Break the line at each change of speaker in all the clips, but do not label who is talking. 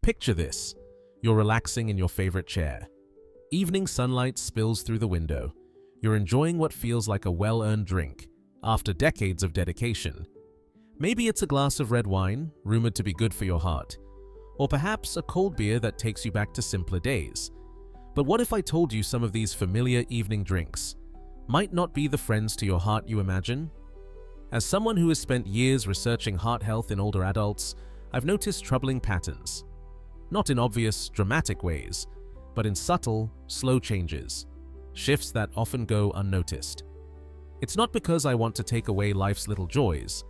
Picture this. You're relaxing in your favorite chair. Evening sunlight spills through the window. You're enjoying what feels like a well-earned drink after decades of dedication. Maybe it's a glass of red wine, rumored to be good for your heart, or perhaps a cold beer that takes you back to simpler days. But what if I told you some of these familiar evening drinks might not be the friends to your heart you imagine? As someone who has spent years researching heart health in older adults, I've noticed troubling patterns. Not in obvious, dramatic ways, but in subtle, slow changes, shifts that often go unnoticed. It's not because I want to take away life's little joys.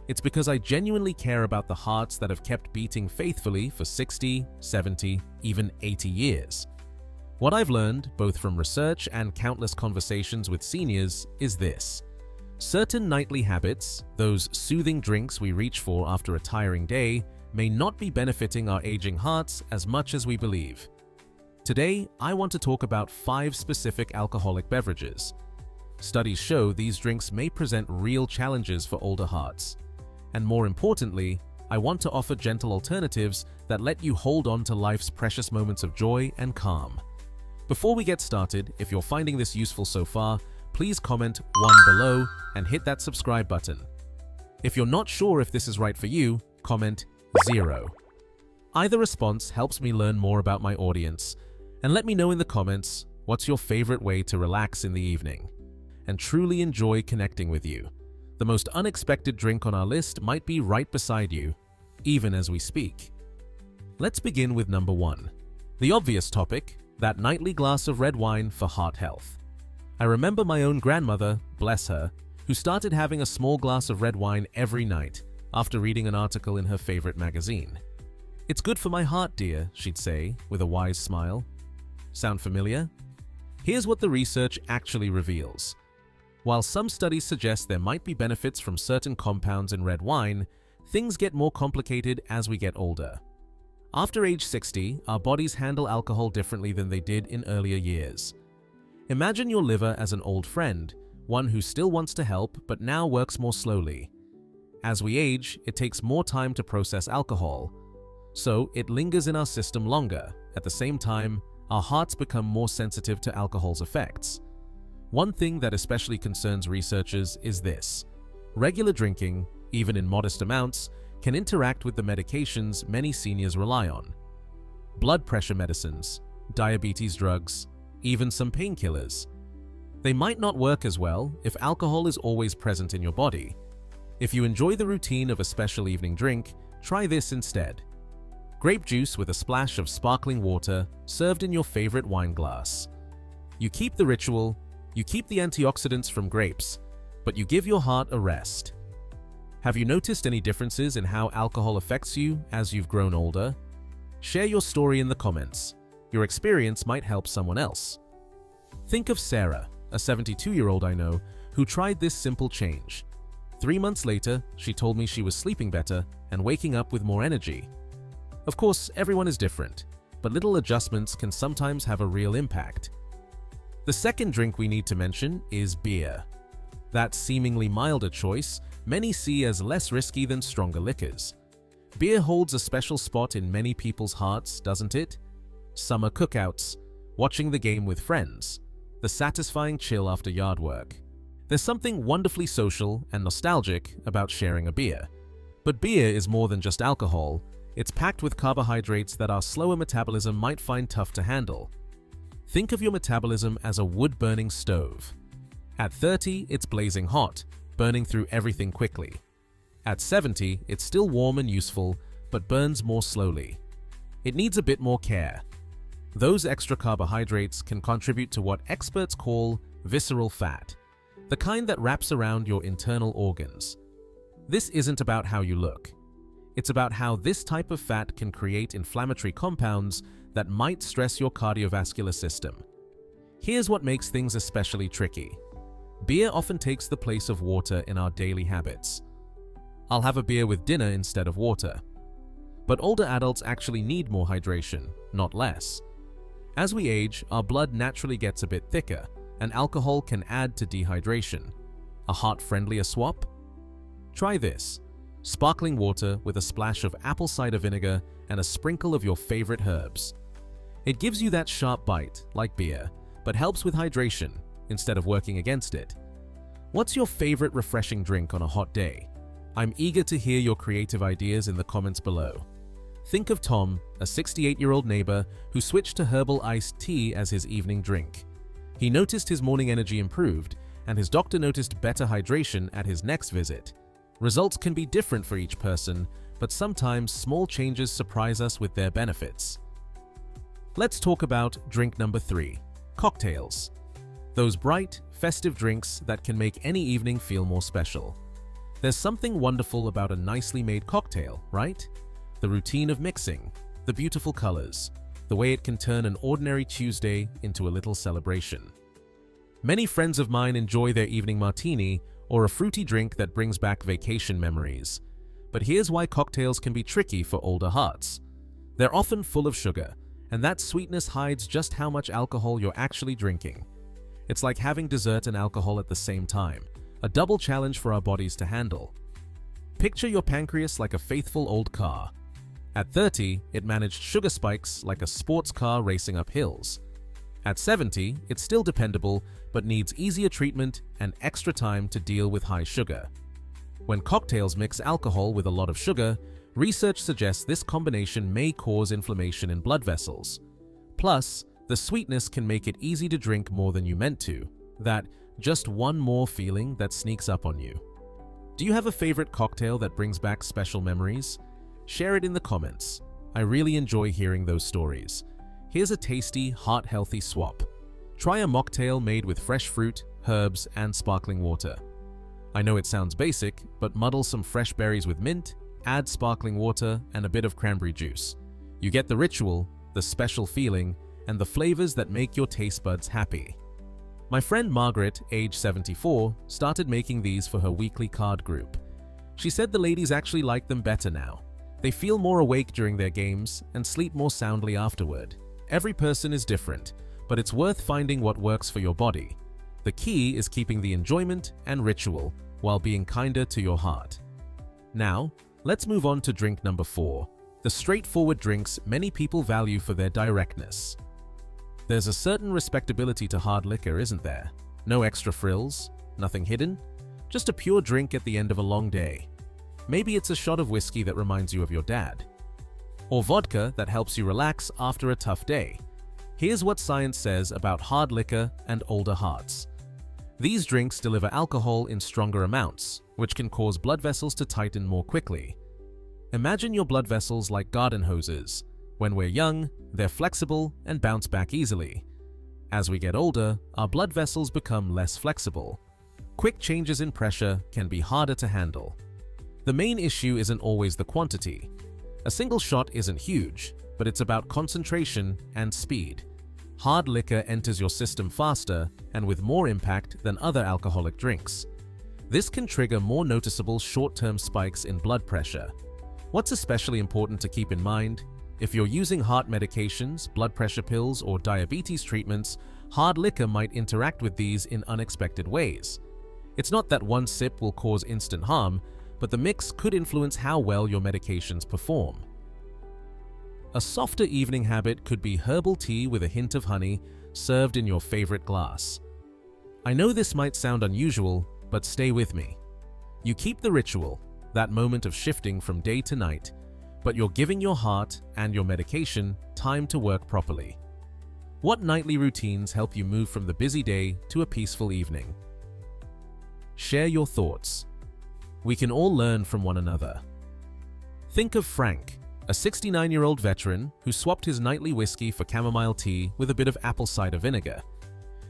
It's because I genuinely care about the hearts that have kept beating faithfully for 60, 70, even 80 years. What I've learned, both from research and countless conversations with seniors, is this. Certain nightly habits, those soothing drinks we reach for after a tiring day, may not be benefiting our aging hearts as much as we believe. Today, I want to talk about 5 specific alcoholic beverages. Studies show these drinks may present real challenges for older hearts. And more importantly, I want to offer gentle alternatives that let you hold on to life's precious moments of joy and calm. Before we get started, if you're finding this useful so far, please comment 1 below and hit that subscribe button. If you're not sure if this is right for you, comment 0. Either response helps me learn more about my audience, and let me know in the comments what's your favorite way to relax in the evening and truly enjoy connecting with you. The most unexpected drink on our list might be right beside you, even as we speak. Let's begin with number 1. The obvious topic, that nightly glass of red wine for heart health. I remember my own grandmother, bless her, who started having a small glass of red wine every night after reading an article in her favorite magazine. "It's good for my heart, dear," she'd say, with a wise smile. Sound familiar? Here's what the research actually reveals. While some studies suggest there might be benefits from certain compounds in red wine, things get more complicated as we get older. After age 60, our bodies handle alcohol differently than they did in earlier years. Imagine your liver as an old friend, one who still wants to help but now works more slowly. As we age, it takes more time to process alcohol, so it lingers in our system longer. At the same time, our hearts become more sensitive to alcohol's effects. One thing that especially concerns researchers is this. Regular drinking, even in modest amounts, can interact with the medications many seniors rely on. Blood pressure medicines, diabetes drugs, even some painkillers. They might not work as well if alcohol is always present in your body. If you enjoy the routine of a special evening drink, try this instead. Grape juice with a splash of sparkling water served in your favorite wine glass. You keep the ritual, you keep the antioxidants from grapes, but you give your heart a rest. Have you noticed any differences in how alcohol affects you as you've grown older? Share your story in the comments. Your experience might help someone else. Think of Sarah, a 72-year-old I know, who tried this simple change. 3 months later, she told me she was sleeping better and waking up with more energy. Of course, everyone is different, but little adjustments can sometimes have a real impact. The second drink we need to mention is beer. That seemingly milder choice many see as less risky than stronger liquors. Beer holds a special spot in many people's hearts, doesn't it? Summer cookouts, watching the game with friends, the satisfying chill after yard work. There's something wonderfully social and nostalgic about sharing a beer. But beer is more than just alcohol. It's packed with carbohydrates that our slower metabolism might find tough to handle. Think of your metabolism as a wood-burning stove. At 30, it's blazing hot, burning through everything quickly. At 70, it's still warm and useful, but burns more slowly. It needs a bit more care. Those extra carbohydrates can contribute to what experts call visceral fat, the kind that wraps around your internal organs. This isn't about how you look. It's about how this type of fat can create inflammatory compounds that might stress your cardiovascular system. Here's what makes things especially tricky. Beer often takes the place of water in our daily habits. I'll have a beer with dinner instead of water. But older adults actually need more hydration, not less. As we age, our blood naturally gets a bit thicker, and alcohol can add to dehydration. A heart-friendlier swap? Try this. Sparkling water with a splash of apple cider vinegar and a sprinkle of your favorite herbs. It gives you that sharp bite, like beer, but helps with hydration instead of working against it. What's your favorite refreshing drink on a hot day? I'm eager to hear your creative ideas in the comments below. Think of Tom, a 68-year-old neighbor who switched to herbal iced tea as his evening drink. He noticed his morning energy improved, and his doctor noticed better hydration at his next visit. Results can be different for each person, but sometimes small changes surprise us with their benefits. Let's talk about drink number 3, cocktails. Those bright, festive drinks that can make any evening feel more special. There's something wonderful about a nicely made cocktail, right? The routine of mixing, the beautiful colors, the way it can turn an ordinary Tuesday into a little celebration. Many friends of mine enjoy their evening martini or a fruity drink that brings back vacation memories. But here's why cocktails can be tricky for older hearts. They're often full of sugar, and that sweetness hides just how much alcohol you're actually drinking. It's like having dessert and alcohol at the same time, a double challenge for our bodies to handle. Picture your pancreas like a faithful old car. At 30, it managed sugar spikes like a sports car racing up hills. At 70, it's still dependable, but needs easier treatment and extra time to deal with high sugar. When cocktails mix alcohol with a lot of sugar, research suggests this combination may cause inflammation in blood vessels. Plus, the sweetness can make it easy to drink more than you meant to. That just one more feeling that sneaks up on you. Do you have a favorite cocktail that brings back special memories? Share it in the comments. I really enjoy hearing those stories. Here's a tasty, heart-healthy swap. Try a mocktail made with fresh fruit, herbs, and sparkling water. I know it sounds basic, but muddle some fresh berries with mint, add sparkling water, and a bit of cranberry juice. You get the ritual, the special feeling, and the flavors that make your taste buds happy. My friend Margaret, age 74, started making these for her weekly card group. She said the ladies actually like them better now. They feel more awake during their games and sleep more soundly afterward. Every person is different, but it's worth finding what works for your body. The key is keeping the enjoyment and ritual while being kinder to your heart. Now, let's move on to drink number 4, the straightforward drinks many people value for their directness. There's a certain respectability to hard liquor, isn't there? No extra frills, nothing hidden, just a pure drink at the end of a long day. Maybe it's a shot of whiskey that reminds you of your dad, or vodka that helps you relax after a tough day. Here's what science says about hard liquor and older hearts. These drinks deliver alcohol in stronger amounts, which can cause blood vessels to tighten more quickly. Imagine your blood vessels like garden hoses. When we're young, they're flexible and bounce back easily. As we get older, our blood vessels become less flexible. Quick changes in pressure can be harder to handle. The main issue isn't always the quantity. A single shot isn't huge, but it's about concentration and speed. Hard liquor enters your system faster and with more impact than other alcoholic drinks. This can trigger more noticeable short-term spikes in blood pressure. What's especially important to keep in mind? If you're using heart medications, blood pressure pills, or diabetes treatments, hard liquor might interact with these in unexpected ways. It's not that one sip will cause instant harm, but the mix could influence how well your medications perform. A softer evening habit could be herbal tea with a hint of honey served in your favorite glass. I know this might sound unusual, but stay with me. You keep the ritual, that moment of shifting from day to night, but you're giving your heart and your medication time to work properly. What nightly routines help you move from the busy day to a peaceful evening? Share your thoughts. We can all learn from one another. Think of Frank, a 69-year-old veteran who swapped his nightly whiskey for chamomile tea with a bit of apple cider vinegar.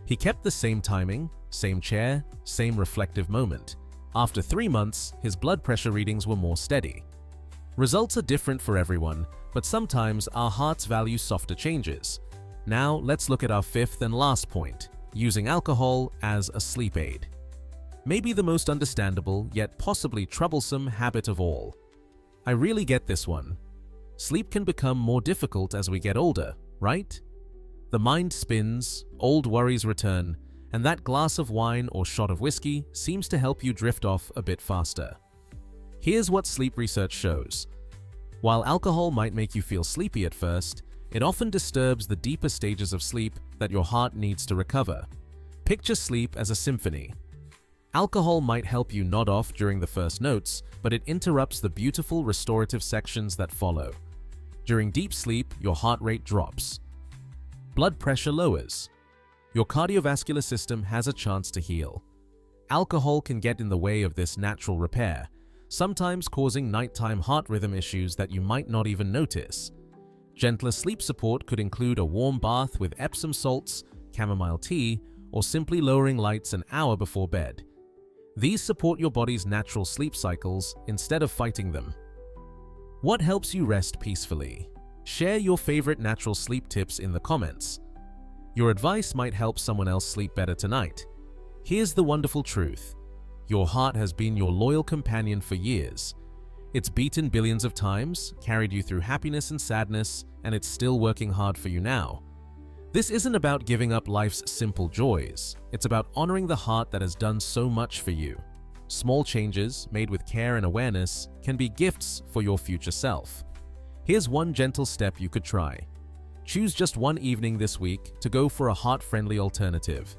He kept the same timing, same chair, same reflective moment. After 3 months, his blood pressure readings were more steady. Results are different for everyone, but sometimes our hearts value softer changes. Now let's look at our 5th and last point, using alcohol as a sleep aid. Maybe the most understandable yet possibly troublesome habit of all. I really get this one. Sleep can become more difficult as we get older, right? The mind spins, old worries return, and that glass of wine or shot of whiskey seems to help you drift off a bit faster. Here's what sleep research shows. While alcohol might make you feel sleepy at first, it often disturbs the deeper stages of sleep that your heart needs to recover. Picture sleep as a symphony. Alcohol might help you nod off during the first notes, but it interrupts the beautiful restorative sections that follow. During deep sleep, your heart rate drops. Blood pressure lowers. Your cardiovascular system has a chance to heal. Alcohol can get in the way of this natural repair, sometimes causing nighttime heart rhythm issues that you might not even notice. Gentler sleep support could include a warm bath with Epsom salts, chamomile tea, or simply lowering lights an hour before bed. These support your body's natural sleep cycles instead of fighting them. What helps you rest peacefully? Share your favorite natural sleep tips in the comments. Your advice might help someone else sleep better tonight. Here's the wonderful truth. Your heart has been your loyal companion for years. It's beaten billions of times, carried you through happiness and sadness, and it's still working hard for you now. This isn't about giving up life's simple joys. It's about honoring the heart that has done so much for you. Small changes, made with care and awareness, can be gifts for your future self. Here's one gentle step you could try. Choose just one evening this week to go for a heart-friendly alternative.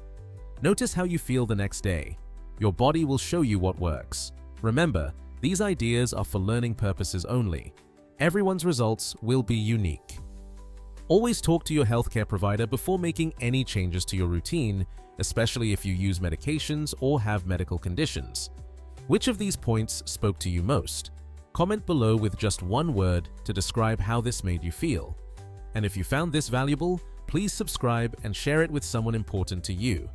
Notice how you feel the next day. Your body will show you what works. Remember, these ideas are for learning purposes only. Everyone's results will be unique. Always talk to your healthcare provider before making any changes to your routine, especially if you use medications or have medical conditions. Which of these points spoke to you most? Comment below with just one word to describe how this made you feel. And if you found this valuable, please subscribe and share it with someone important to you.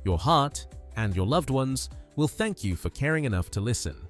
Your heart and your loved ones will thank you for caring enough to listen.